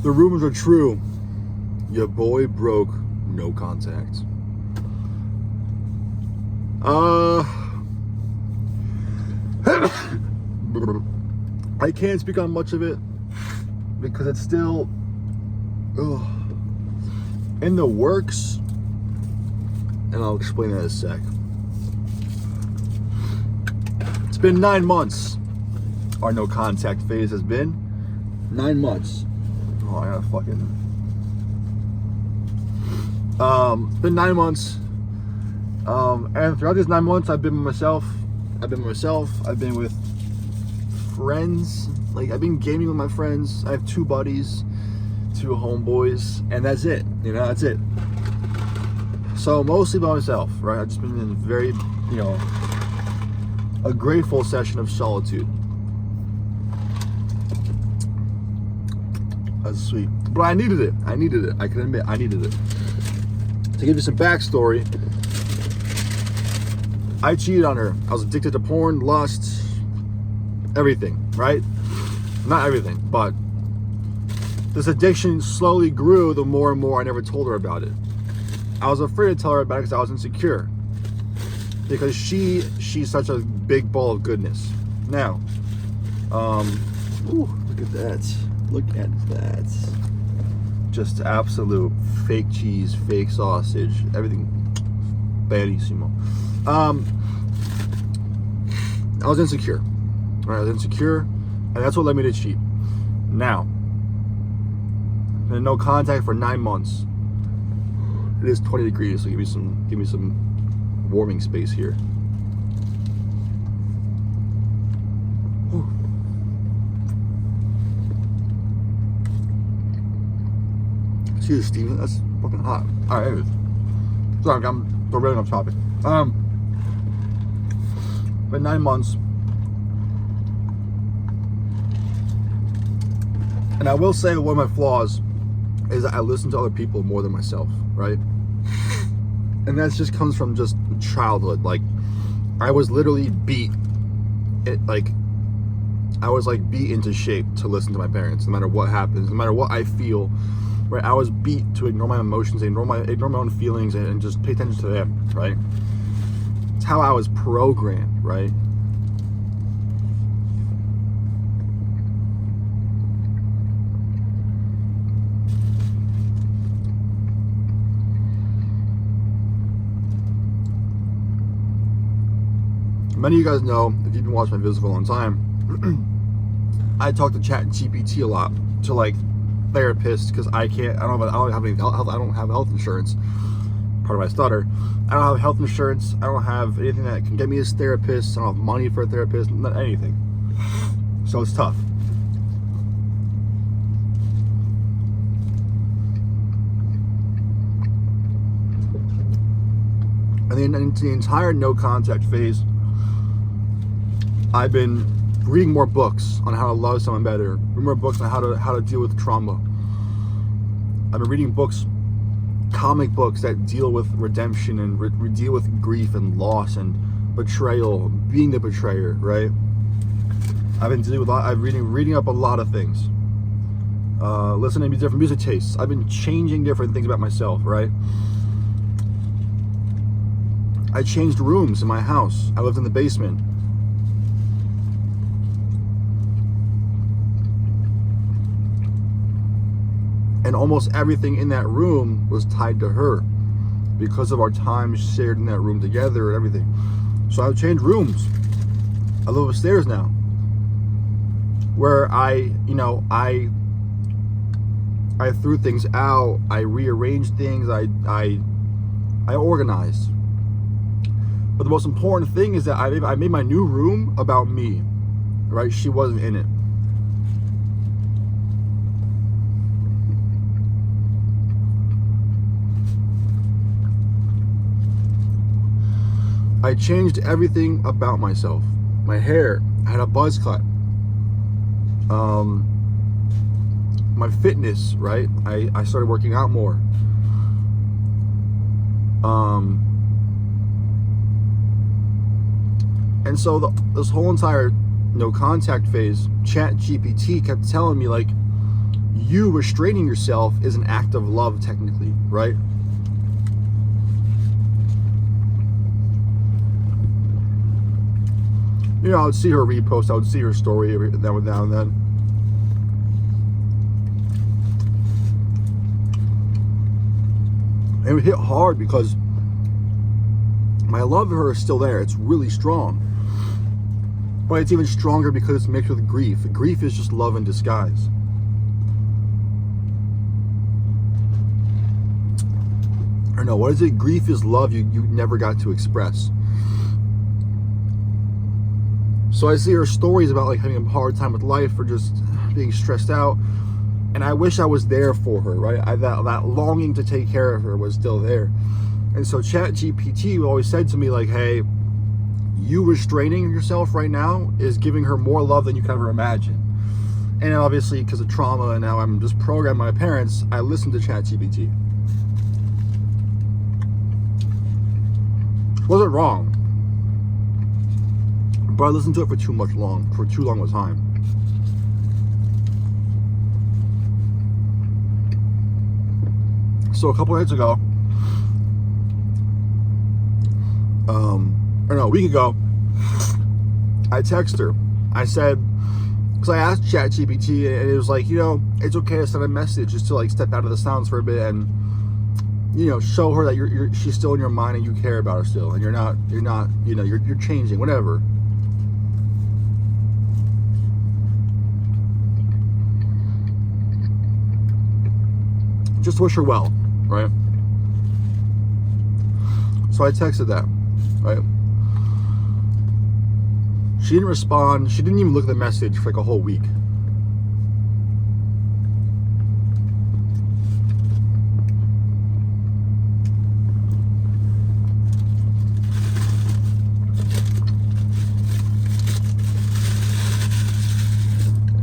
The rumors are true. Your boy broke no contact. I can't speak on much of it because it's still in the works, and I'll explain that in a sec. It's been 9 months. Our no contact phase has been 9 months. Oh, I gotta fucking. It's been 9 months. And throughout these 9 months, I've been with myself. I've been with friends. Like, I've been gaming with my friends. I have 2 buddies, 2 homeboys, and that's it. You know, that's it. So mostly by myself, right? I've just been in very, a grateful session of solitude. That's sweet. But I needed it. I can admit, I needed it. To give you some backstory, I cheated on her. I was addicted to porn, lust, everything, right? Not everything, but this addiction slowly grew the more and more I never told her about it. I was afraid to tell her about it because I was insecure. Because she's such a big ball of goodness. Now, look at that. Look at that. Just absolute fake cheese, fake sausage, everything benissimo. I was insecure. Right, I was insecure, and that's what led me to cheat. Now, no contact for 9 months. It is 20 degrees, so give me some warming space here. Whew. Excuse Steven, that's fucking hot. All right, anyways. Sorry, I'm derailing off topic. Been 9 months, and I will say one of my flaws is that I listen to other people more than myself, right? And that just comes from just childhood. Like, I was literally beat. I was beat into shape to listen to my parents, no matter what happens, no matter what I feel. Right? I was beat to ignore my emotions, ignore my own feelings, and just pay attention to them. Right? It's how I was programmed. Right? Many of you guys know, if you've been watching my videos for a long time, I talk to ChatGPT a lot, to therapists, because I don't have health insurance. Part of my stutter. I don't have health insurance. I don't have anything that can get me as a therapist. I don't have money for a therapist. Not anything. So it's tough. And the entire no contact phase, I've been reading more books on how to love someone better. Reading more books on how to deal with trauma. I've been reading books, comic books that deal with redemption and deal with grief and loss and betrayal, being the betrayer, right? I've been dealing with reading up a lot of things. Listening to different music tastes. I've been changing different things about myself, right? I changed rooms in my house. I lived in the basement. And almost everything in that room was tied to her because of our time shared in that room together and everything. So I've changed rooms. I live upstairs now, where I threw things out. I rearranged things. I organized. But the most important thing is that I made my new room about me, right? She wasn't in it. I changed everything about myself. My hair, I had a buzz cut. My fitness, right? I started working out more. And so this whole entire no contact phase, ChatGPT kept telling me, you restraining yourself is an act of love, technically, right? You know, I would see her repost, I would see her story every now and then. And it would hit hard because my love for her is still there. It's really strong. But it's even stronger because it's mixed with grief. Grief is just love in disguise. Or no, what is it? Grief is love you never got to express. So I see her stories about like having a hard time with life or just being stressed out. And I wish I was there for her, right? That longing to take care of her was still there. And so ChatGPT always said to me like, hey, you restraining yourself right now is giving her more love than you could ever imagine. And obviously because of trauma and now I'm just programmed by my parents, I listen to ChatGPT. Wasn't wrong, but I listened to it for too long of a time. So a couple nights ago, or no, a week ago, I texted her. I said, because I asked ChatGPT, and it was like, you know, it's okay to send a message just to like step out of the sounds for a bit and, you know, show her that she's still in your mind and you care about her still, and you're not, you know, you're changing, whatever. Just wish her well, right? So I texted that, right? She didn't respond. She didn't even look at the message for like a whole week.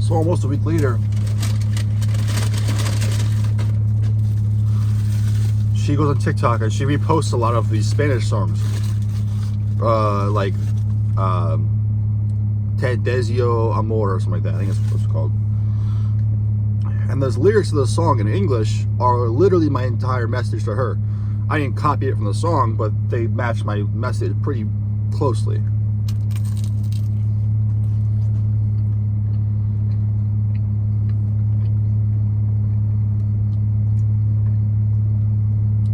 So almost a week later, she goes on TikTok and she reposts a lot of these Spanish songs, like Te Deseo Amor or something like that. I think that's what it's called. And those lyrics of the song in English are literally my entire message to her. I didn't copy it from the song, but they match my message pretty closely.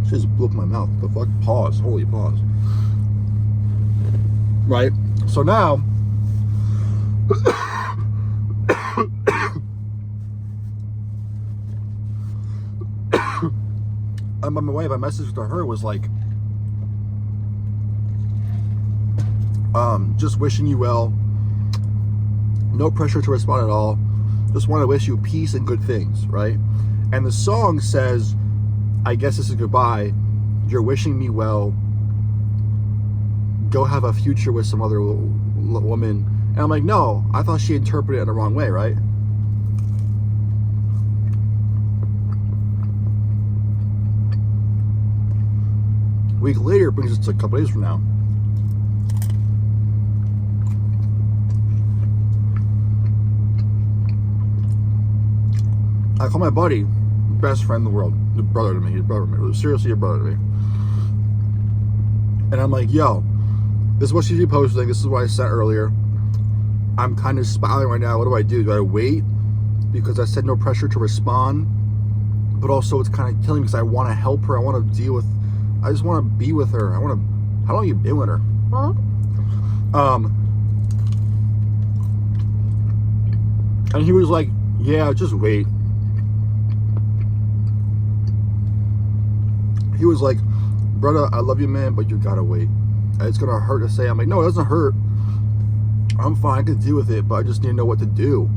She just blew up my mouth. The fuck? Pause. Holy pause. Right? So now, I'm on my way. My message to her was like, just wishing you well. No pressure to respond at all. Just want to wish you peace and good things, right? And the song says, I guess this is goodbye. You're wishing me well. Go have a future with some other woman. And I'm like, no, I thought she interpreted it in the wrong way, right? A week later brings us to a couple days from now. I call my buddy, best friend in the world, his brother to me. He's brother to me. Seriously, a brother to me. And I'm like, yo, this is what she's reposting. This is what I sent earlier. I'm kind of spiraling right now. What do I do? Do I wait? Because I said no pressure to respond. But also it's kind of killing me because I want to help her. I want to deal with, I just want to be with her. I want to, how long have you been with her? Huh? And he was like, yeah, just wait. He was like, brother, I love you, man, but you gotta wait. It's gonna hurt to say. I'm like, no, it doesn't hurt. I'm fine, I can deal with it, but I just need to know what to do.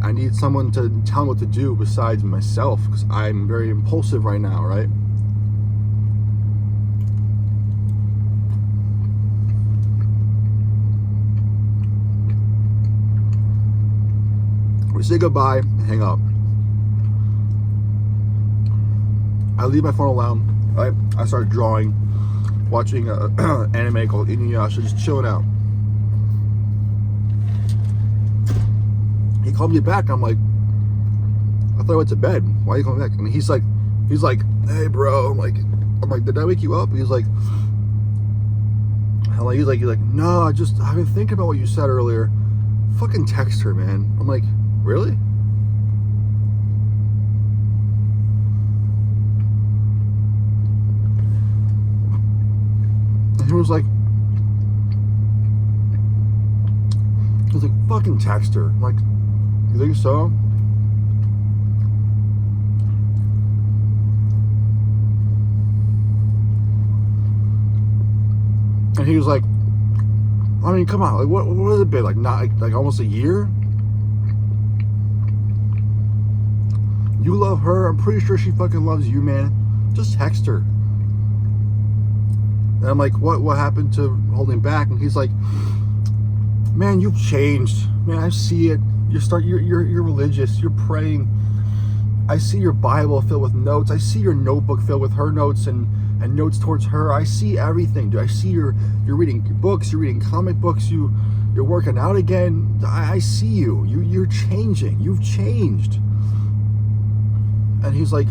I need someone to tell me what to do besides myself, because I'm very impulsive right now, right? We say goodbye, hang up. I leave my phone alone. Right? I started drawing, watching an anime called Inuyasha, just chilling out. He called me back. I'm like, I thought I went to bed. Why are you coming back? And he's like, hey bro. I'm like, did I wake you up? He's like, no, I've been thinking about what you said earlier. Fucking text her, man. I'm like, really? And he was like, fucking text her. I'm like, you think so? And he was like, I mean, come on, like, what has it been? Like, not like almost a year? You love her. I'm pretty sure she fucking loves you, man. Just text her. And I'm like, what happened to holding back? And he's like, man, you've changed. Man, I see it. You're religious. You're praying. I see your Bible filled with notes. I see your notebook filled with her notes and notes towards her. I see everything, dude. I see you're reading books. You're reading comic books. You're working out again. I see you. You're changing. You've changed. And he's like,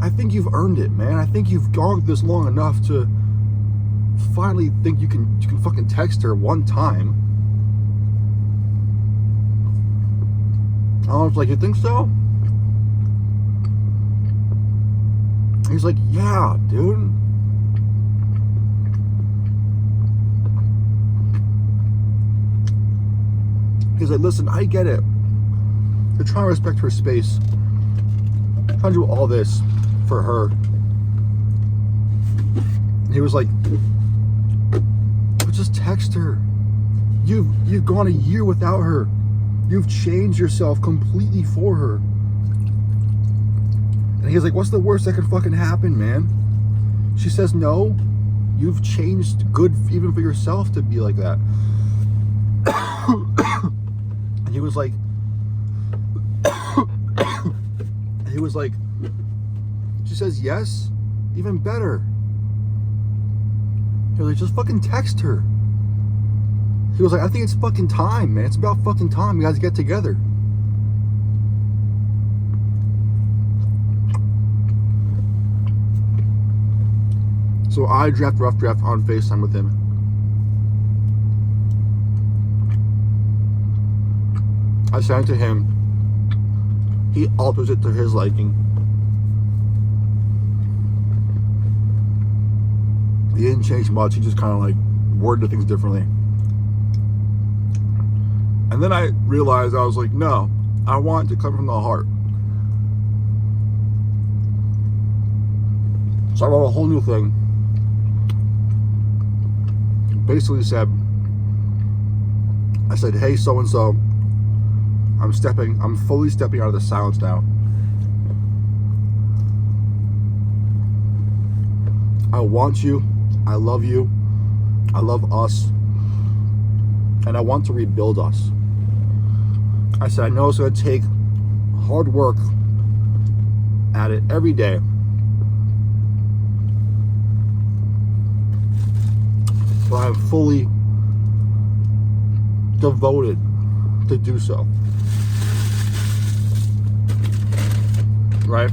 I think you've earned it, man. I think you've gone this long enough to finally think you can fucking text her one time. I was like, you think so? He's like, yeah, dude. He's like, listen, I get it. You're trying to respect her space. You're trying to do all this for her. He was like, but just text her. You've gone a year without her. You've changed yourself completely for her. And he's like, what's the worst that could fucking happen, man? She says no. You've changed good even for yourself to be like that. And he was like, she says yes, even better. He was like, just fucking text her. He was like, I think it's fucking time, man. It's about fucking time you guys get together. So I rough draft on FaceTime with him. I sent it to him. He alters it to his liking. He didn't change much. He just kind of like worded things differently. And then I realized, I was like, no, I want it to come from the heart. So I wrote a whole new thing. Basically I said, hey, so-and-so, I'm fully stepping out of the silence now. I want you. I love you. I love us. And I want to rebuild us. I said, I know it's going to take hard work at it every day. But I'm fully devoted to do so. Right?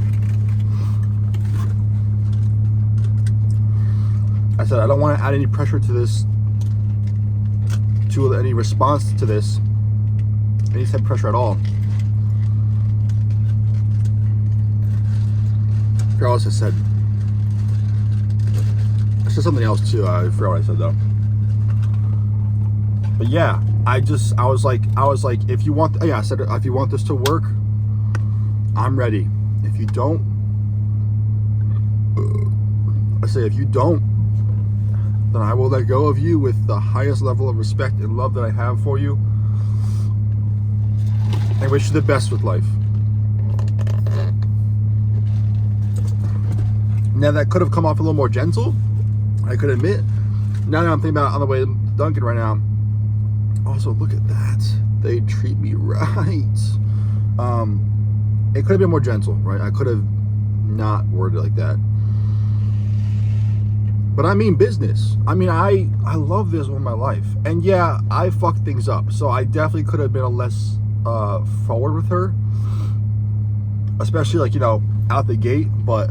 I said, I don't want to add any pressure to this, to any response to this, any type of pressure at all. I forgot what I said. I said something else too. I forgot what I said though. But yeah, I was like, if you want, I said, if you want this to work, I'm ready. If you don't, I say, if you don't, then I will let go of you with the highest level of respect and love that I have for you. I wish you the best with life. Now that could have come off a little more gentle, I could admit. Now that I'm thinking about it on the way to Dunkin' right now. Also, look at that. They treat me right. It could have been more gentle, right? I could have not worded it like that. But I mean business. I mean, I love this with my life. And yeah, I fucked things up. So I definitely could have been a less forward with her. especially like, you know, out the gate. But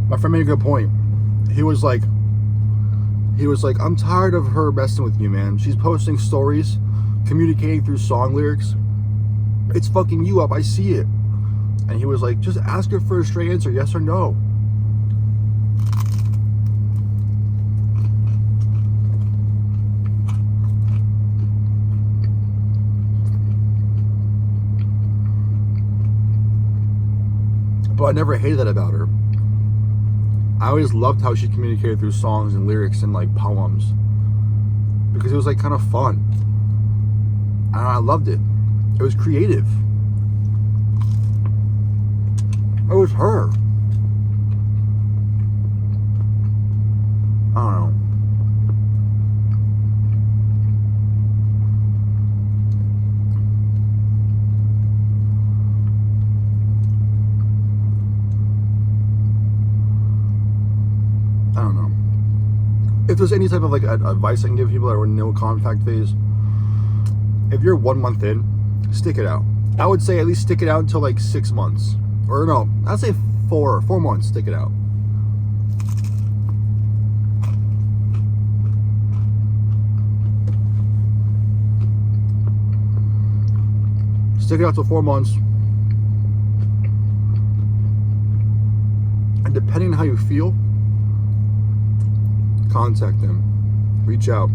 my friend made a good point. He was like, I'm tired of her messing with you, man. She's posting stories, communicating through song lyrics. It's fucking you up. I see it. And he was like, just ask her for a straight answer, yes or no. But I never hated that about her. I always loved how she communicated through songs and lyrics and like poems, because it was like kind of fun. And I loved it. It was creative. It was her. I don't know. I don't know. If there's any type of like advice I can give people that are in no contact phase, if you're 1 month in, stick it out. I would say at least stick it out until like 6 months. Or no, I'd say 4 months, stick it out. Stick it out till 4 months. And depending on how you feel, contact them. Reach out.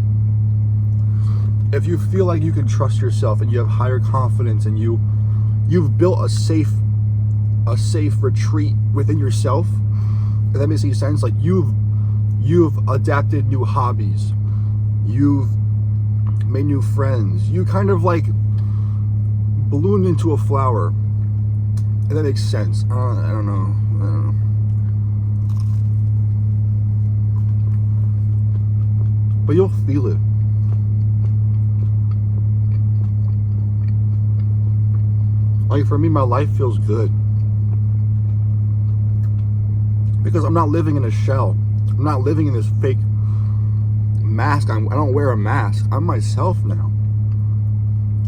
If you feel like you can trust yourself and you have higher confidence and you've built a safe retreat within yourself, if that makes any sense, like you've adapted new hobbies, you've made new friends, you kind of like ballooned into a flower, if that makes sense. I don't know. But you'll feel it. Like for me, my life feels good because I'm not living in a shell. I'm not living in this fake mask. I don't wear a mask. I'm myself now.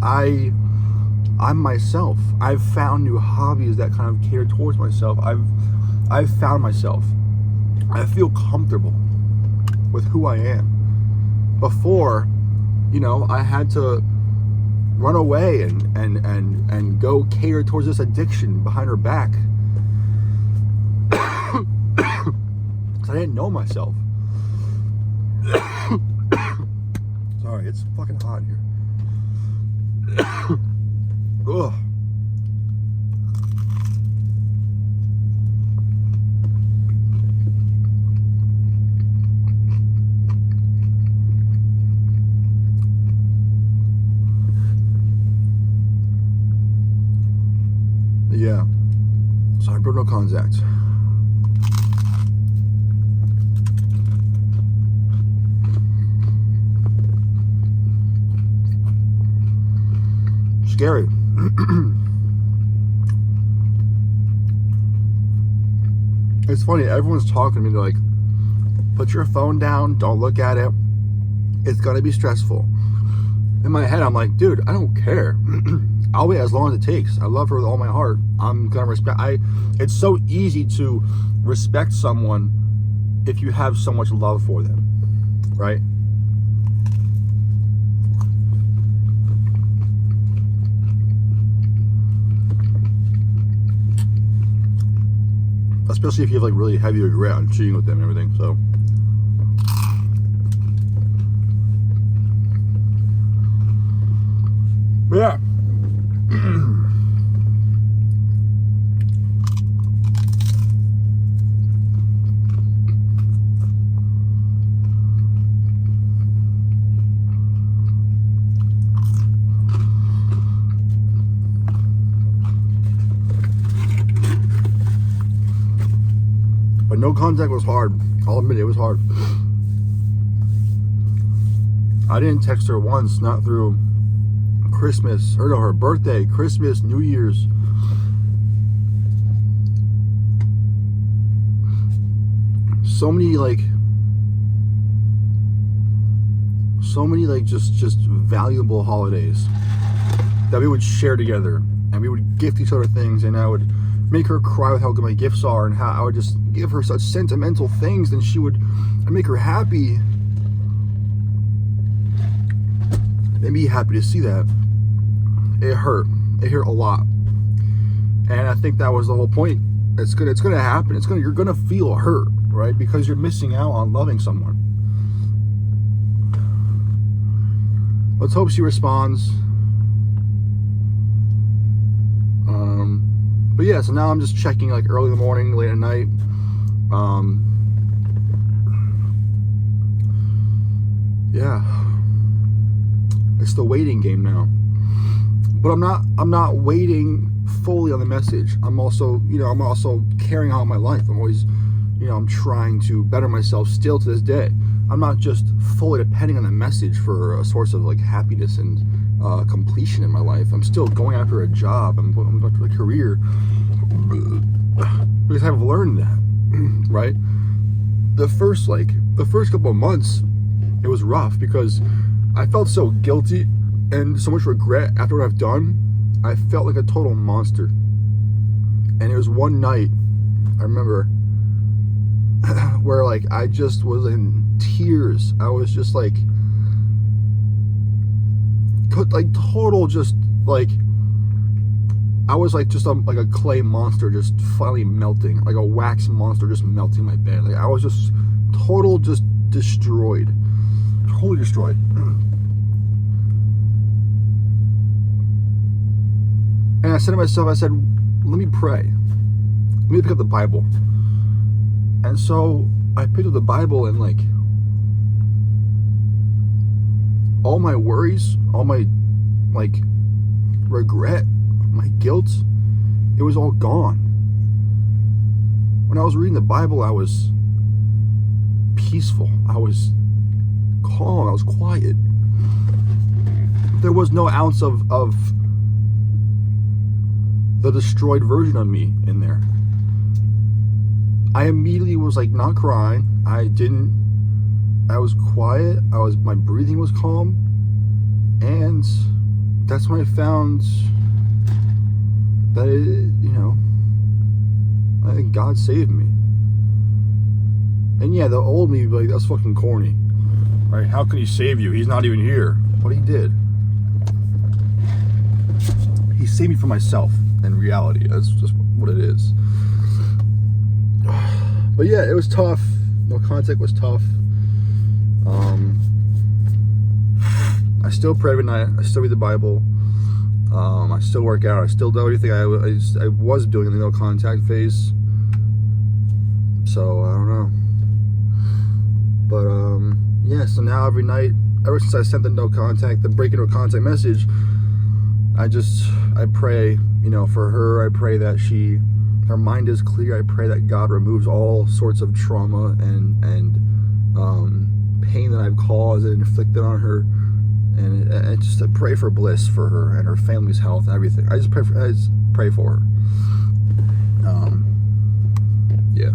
I'm myself. I've found new hobbies that kind of cater towards myself. I've found myself. I feel comfortable with who I am. Before, you know, I had to run away and go cater towards this addiction behind her back. Because I didn't know myself. Sorry, it's fucking hot here. Ugh. Yeah. Sorry, bro, no contact. Scary. It's funny, everyone's talking to me, they're like, put your phone down, don't look at it. It's gonna be stressful. In my head, I'm like, dude, I don't care. I'll wait as long as it takes. I love her with all my heart. I'm gonna respect. It's so easy to respect someone if you have so much love for them, right? Especially if you have like really heavy regret on cheating with them and everything. So. But yeah. But no contact was hard. I'll admit it was hard. I didn't text her once, not through Christmas, or no, her birthday, Christmas, New Year's. so many like just valuable holidays that we would share together, and we would gift each other things, and I would make her cry with how good my gifts are, and how I would just give her such sentimental things, and I'd make her happy. It made me happy to see that. It hurt a lot, and I think that was the whole point. It's gonna happen. You're gonna feel hurt, right? Because you're missing out on loving someone. Let's hope she responds. But yeah, so now I'm just checking like early in the morning, late at night. Yeah, it's the waiting game now. But I'm not waiting fully on the message. I'm also carrying on my life. I'm always, I'm trying to better myself still to this day. I'm not just fully depending on the message for a source of like happiness and completion in my life. I'm still going after a job. I'm going after a career because I've learned that, right? The first couple of months, it was rough because I felt so guilty and so much regret after what I've done. I felt like a total monster. And it was one night, I remember, where like I just was in tears. I was just like total, just like I was like just like a clay monster just finally melting, like a wax monster just melting my bed. Like I was just just destroyed, totally destroyed. And I said to myself, let me pray. Let me pick up the Bible. And so I picked up the Bible, and like all my worries, all my like regret, my guilt, it was all gone. When I was reading the Bible, I was peaceful. I was calm. I was quiet. There was no ounce of the destroyed version of me in there. I immediately was like not crying. I was quiet. My breathing was calm. And that's when I found that I think God saved me. And yeah, the old me would be like, that's fucking corny. Right? How can he save you? He's not even here. But he did. He saved me from myself and reality. That's just what it is. But yeah, it was tough. No contact was tough. I still pray every night. I still read the Bible. I still work out. I still do everything I was doing in the no contact phase. So I don't know. But yeah. So now every night, ever since I sent the breaking no contact message, I pray, for her. I pray that her mind is clear. I pray that God removes all sorts of trauma and pain that I've caused and inflicted on her, and I pray for bliss for her and her family's health and everything. I just pray for her. Yeah.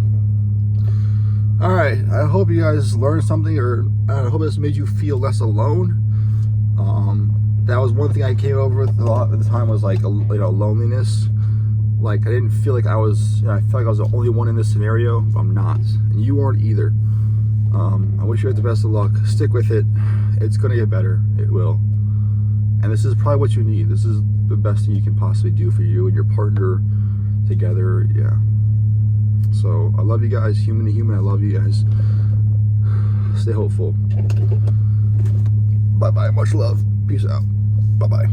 All right. I hope you guys learned something, or I hope this made you feel less alone. That was one thing I came over with a lot at the time, was like loneliness. Like I didn't feel like I was, I felt like I was the only one in this scenario, but I'm not, and you weren't either. I wish you guys the best of luck. Stick with it. It's gonna get better. It will. And this is probably what you need. This is the best thing you can possibly do for you and your partner together. Yeah. So I love you guys, human to human. I love you guys. Stay hopeful. Bye bye. Much love. Peace out. Bye bye.